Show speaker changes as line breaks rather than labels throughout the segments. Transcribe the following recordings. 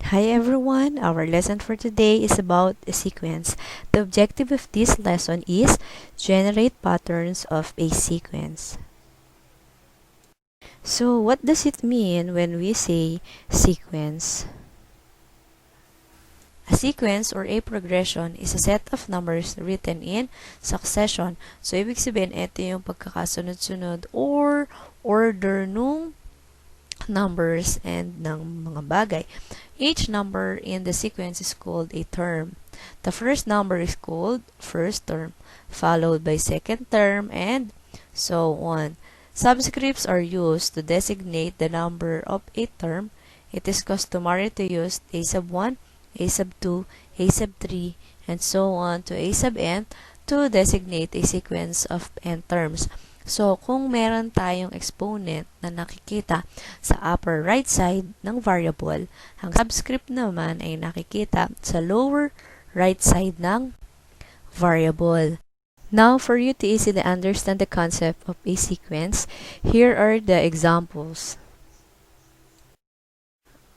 Hi everyone, our lesson for today is about a sequence. The objective of this lesson is generate patterns of a sequence. So what does it mean when we say sequence? A sequence or a progression is a set of numbers written in succession. So ibig sabihin, ito yung pagkakasunod-sunod or order nung numbers and ng mga bagay. Each number in the sequence is called a term. The first number is called first term, followed by second term, and so on. Subscripts are used to designate the number of a term. It is customary to use a sub 1, a sub 2, a sub 3, and so on to a sub n to designate a sequence of n terms. So, kung meron tayong exponent na nakikita sa upper right side ng variable, ang subscript naman ay nakikita sa lower right side ng variable. Now, for you to easily understand the concept of a sequence, here are the examples.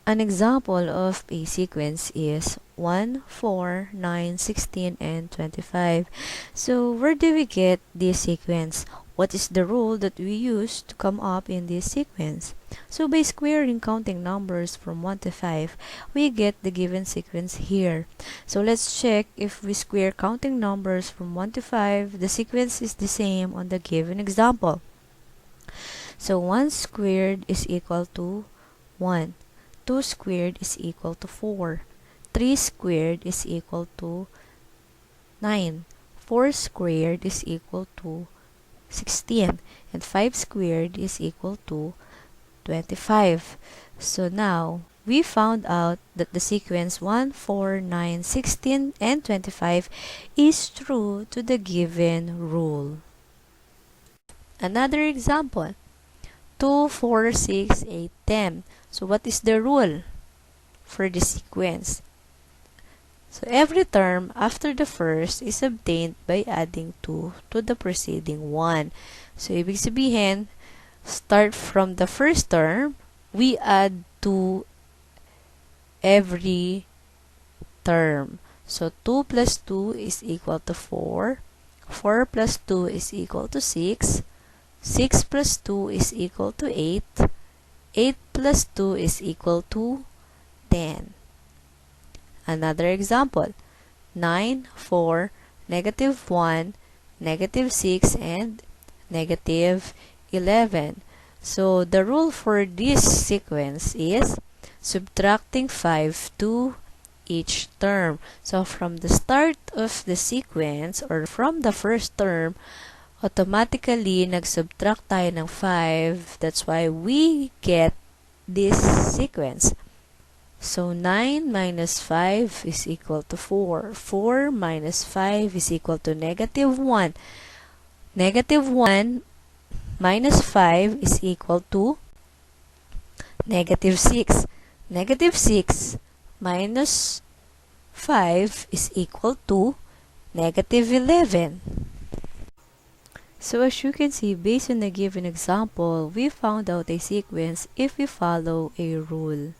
An example of a sequence is 1, 4, 9, 16, and 25. So, where do we get this sequence? What is the rule that we use to come up in this sequence? So, by squaring counting numbers from 1 to 5, we get the given sequence here. So, let's check if we square counting numbers from 1 to 5, the sequence is the same on the given example. So, 1 squared is equal to 1. 2 squared is equal to 4. 3 squared is equal to 9. 4 squared is equal to 16. And 5 squared is equal to 25. So now, we found out that the sequence 1, 4, 9, 16, and 25 is true to the given rule. Another example, 2, 4, 6, 8, 10. So, what is the rule for the sequence? So, every term after the first is obtained by adding 2 to the preceding one. So, ibig sabihin, start from the first term, we add 2 every term. So, 2 plus 2 is equal to 4. 4 plus 2 is equal to 6. 6 plus 2 is equal to 8. 8 plus 2 is equal to 10. Another example, 9, 4, negative 1, negative 6, and negative 11. So, the rule for this sequence is subtracting 5 to each term. So, from the start of the sequence or from the first term, automatically nag-subtract tayo ng 5. That's why we get this sequence. So, 9 minus 5 is equal to 4. 4 minus 5 is equal to negative 1. Negative 1 minus 5 is equal to negative 6. Negative 6 minus 5 is equal to negative 11. So as you can see, based on the given example, we found out a sequence if we follow a rule.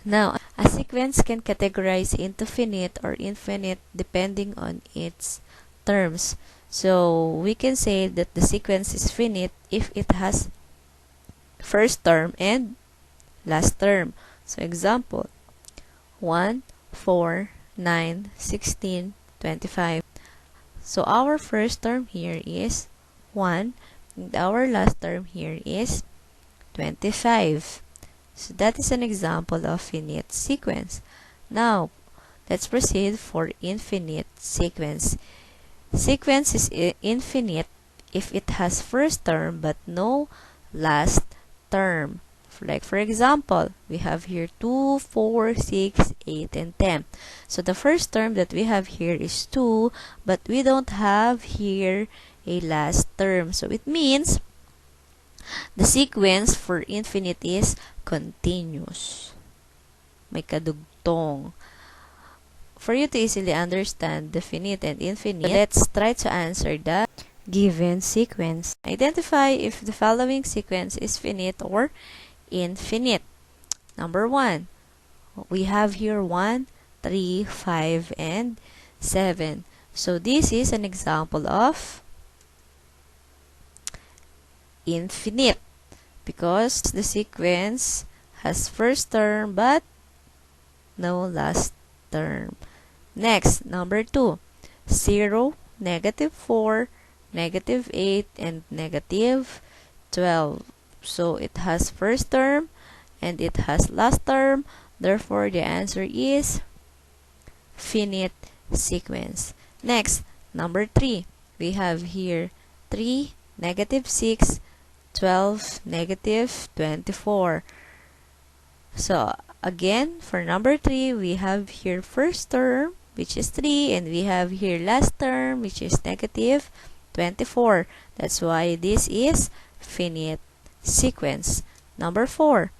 Now, a sequence can categorize into finite or infinite depending on its terms. So, we can say that the sequence is finite if it has first term and last term. So, example, 1, 4, 9, 16, 25. So, our first term here is 1, and our last term here is 25. So, that is an example of finite sequence. Now, let's proceed for infinite sequence. Sequence is infinite if it has first term but no last term. Like for example, we have here 2, 4, 6, 8, and 10. So the first term that we have here is 2, but we don't have here a last term. So it means the sequence for infinite is continuous. May kadugtong. For you to easily understand the finite and infinite, let's try to answer the given sequence. Identify if the following sequence is finite or infinite. Number 1, we have here 1, 3, 5, and 7. So this is an example of infinite because the sequence has first term but no last term. Next, number 2, 0, -4, -8, and -12. So it has first term and it has last term. Therefore, the answer is finite sequence. Next, number 3, we have here 3, -6, 12, -24. So, again, for number 3, we have here first term, which is 3, and we have here last term, which is -24. That's why this is finite sequence. Number 4,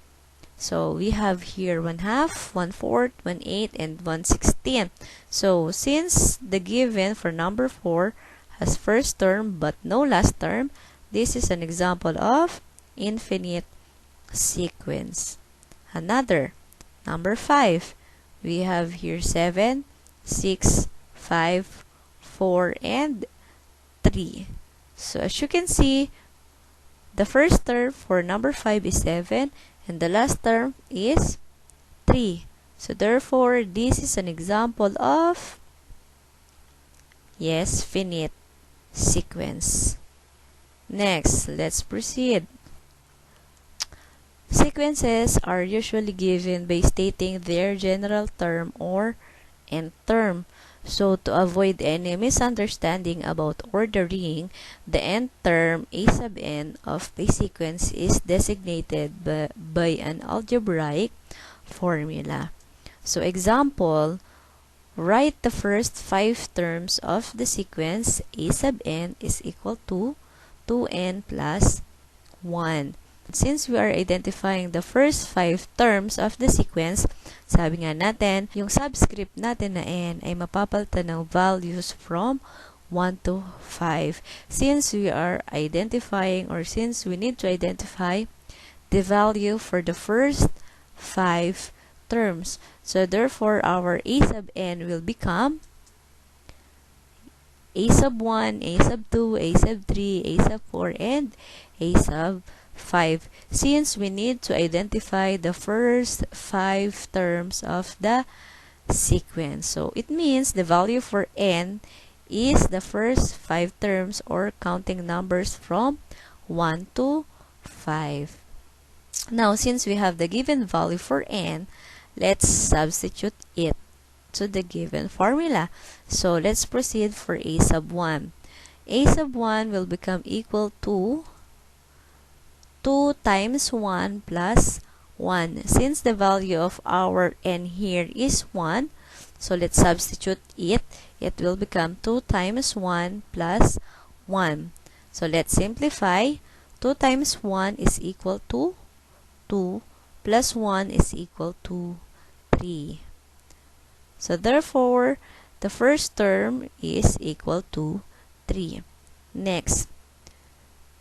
so we have here 1/2, 1/4, 1/8, and 1/16. So, since the given for number 4 has first term but no last term, this is an example of infinite sequence. Another, number 5, we have here 7, 6, 5, 4, and 3. So as you can see, the first term for number 5 is 7 and the last term is 3. So therefore, this is an example of, yes, finite sequence. Next, let's proceed. Sequences are usually given by stating their general term or nth term. So, to avoid any misunderstanding about ordering, the nth term a sub n of a sequence is designated by an algebraic formula. So, example, write the first 5 terms of the sequence a sub n is equal to 2n plus 1. Since we are identifying the first 5 terms of the sequence, sabi nga natin, yung subscript natin na n ay mapapalitan ng values from 1 to 5. Since we are identifying or since we need to identify the value for the first 5 terms. So therefore, our a sub n will become a sub 1, a sub 2, a sub 3, a sub 4, and a sub 5, since we need to identify the first 5 terms of the sequence. So it means the value for n is the first 5 terms or counting numbers from 1 to 5. Now, since we have the given value for n, let's substitute it to the given formula. So let's proceed for a sub 1. A sub 1 will become equal to 2 times 1 plus 1. Since the value of our n here is 1, so let's substitute it. It will become 2 times 1 plus 1. So let's simplify. 2 times 1 is equal to 2 plus 1 is equal to 3. So therefore, the first term is equal to 3. Next,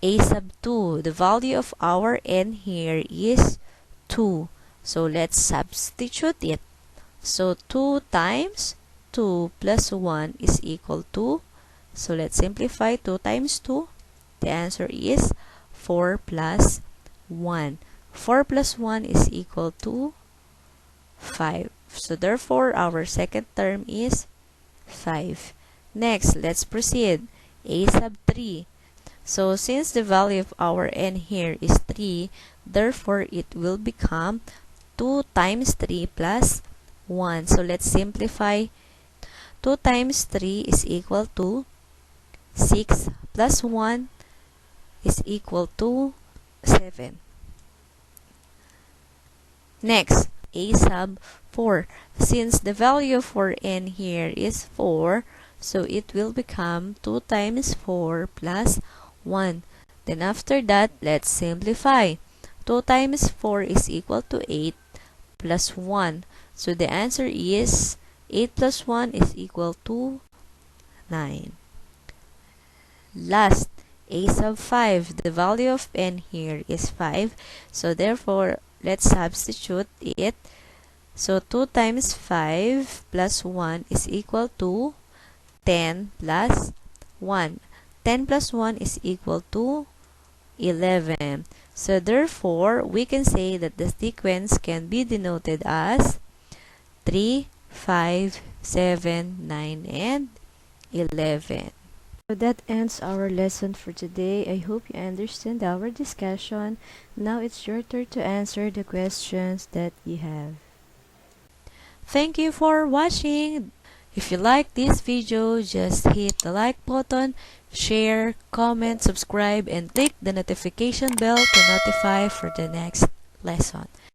a sub 2. The value of our n here is 2. So let's substitute it. So 2 times 2 plus 1 is equal to, so let's simplify 2 times 2. The answer is 4 plus 1. 4 plus 1 is equal to 5. So therefore, our second term is 5. Next, let's proceed. A sub 3. So since the value of our n here is 3, therefore it will become 2 times 3 plus 1. So let's simplify. 2 times 3 is equal to 6 plus 1 is equal to 7. Next, a sub 4. Since the value for n here is 4, so it will become 2 times 4 plus 1. Then after that, let's simplify. 2 times 4 is equal to 8 plus 1. So the answer is 8 plus 1 is equal to 9. Last, a sub 5. The value of n here is 5. So therefore, let's substitute it. So 2 times 5 plus 1 is equal to 10 plus 1. 10 plus 1 is equal to 11. So therefore, we can say that the sequence can be denoted as 3, 5, 7, 9, and 11. So that ends our lesson for today. I hope you understand our discussion. Now it's your turn to answer the questions that you have. Thank you for watching. If you like this video, just hit the like button, share, comment, subscribe, and click the notification bell to notify for the next lesson.